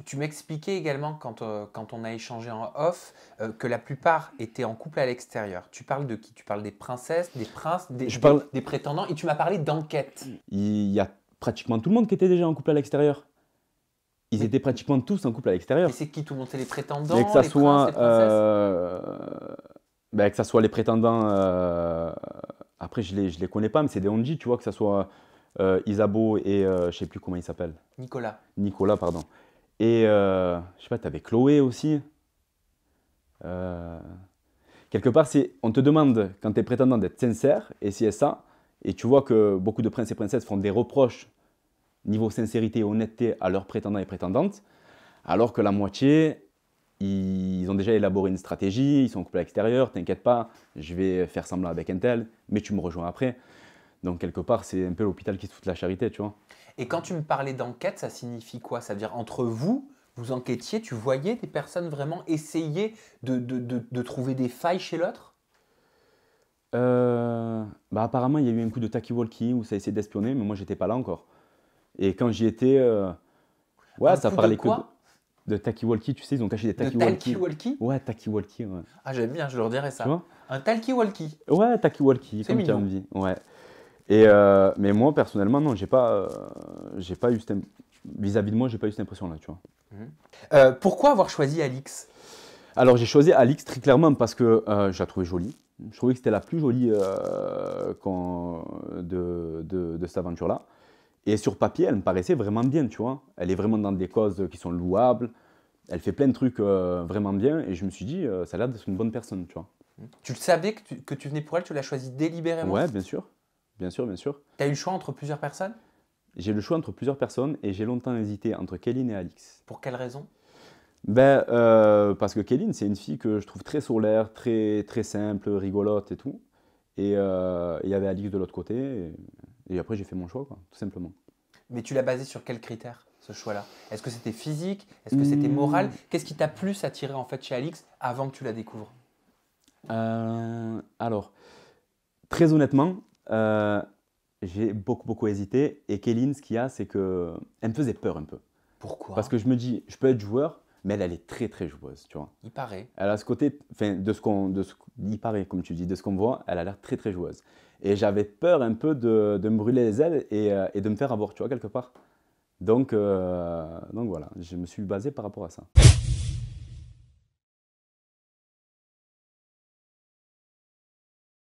Tu m'expliquais également quand on a échangé en off que la plupart étaient en couple à l'extérieur. Tu parles de qui? Tu parles des princesses, des princes, Je parle, des prétendants et tu m'as parlé d'enquête. il y a pratiquement tout le monde qui était déjà en couple à l'extérieur. Ils Mais, étaient pratiquement tous en couple à mais l'extérieur. c'est qui tout le monde? C'est les Mais que prétendants, ça les princes, les soit, princesses? ben, que ça soit les prétendants, après je les connais pas, mais c'est des Onji, tu vois, que ça soit Isabeau et je sais plus comment il s'appelle. Nicolas. Nicolas, pardon. Et je sais pas, tu avais Chloé aussi. Euh, Quelque part, on te demande, quand tu es prétendant, d'être sincère, et si c'est ça, et tu vois que beaucoup de princes et princesses font des reproches niveau sincérité et honnêteté à leurs prétendants et prétendantes, alors que la moitié, ils ont déjà élaboré une stratégie, ils sont en couple à l'extérieur, t'inquiète pas, je vais faire semblant avec un tel, mais tu me rejoins après. Donc quelque part, c'est un peu l'hôpital qui se fout de la charité, tu vois. Et quand tu me parlais d'enquête, ça signifie quoi? Ça veut dire entre vous, vous enquêtiez, tu voyais des personnes vraiment essayer de trouver des failles chez l'autre? Bah apparemment, il y a eu un coup de talkie-walkie où ça a essayé d'espionner, mais moi, j'étais pas là encore. Et quand j'y étais, ouais, Un ça coup de parlait que quoi? de talkie-walkie, tu sais, ils ont caché des De talkie-walkie. talkie-walkie? Ouais, talkie-walkie, ouais. Ah, j'aime bien, je leur dirais Tu ça. vois? Un talkie-walkie. Ouais, talkie-walkie, C'est comme tu as mignon. envie. Ouais. Et mais moi, personnellement, non, j'ai pas eu vis-à-vis de moi, j'ai pas eu cette impression-là, tu vois. Mhm. Pourquoi avoir choisi Alix? Alors, j'ai choisi Alix très clairement parce que je la trouvais jolie. Je trouvais que c'était la plus jolie de cette aventure-là. Et sur papier, elle me paraissait vraiment bien, tu vois. Elle est vraiment dans des causes qui sont louables. Elle fait plein de trucs vraiment bien. Et je me suis dit, ça a l'air d'être une bonne personne, tu vois. Tu le savais que tu venais pour elle, tu l'as choisi délibérément? Ouais, bien sûr. Bien sûr, bien sûr. Tu as eu le choix entre plusieurs personnes? J'ai le choix entre plusieurs personnes et j'ai longtemps hésité entre Kéline et Alix. Pour quelle raison? Ben, parce que Kéline, c'est une fille que je trouve très solaire, très, très simple, rigolote et tout. Et il y avait Alix de l'autre côté. Et après, j'ai fait mon choix, quoi, tout simplement. Mais tu l'as basé sur quels critères, ce choix-là? Est-ce que c'était physique? Est-ce que c'était moral? Hmm, Qu'est-ce qui t'a plus attiré en fait chez Alix avant que tu la découvres? alors, très honnêtement, j'ai beaucoup, beaucoup hésité. Et Kéline, ce qu'il y a, c'est que elle me faisait peur un peu. Parce Pourquoi? que je me dis, je peux être joueur, mais elle est très, très joueuse, tu vois. Il paraît. Elle a ce côté, enfin, il paraît, comme tu dis, de ce qu'on voit, elle a l'air très, très joueuse. Et j'avais peur un peu de me brûler les ailes et de me faire avoir, tu vois, quelque part. Donc voilà, je me suis basé par rapport à ça.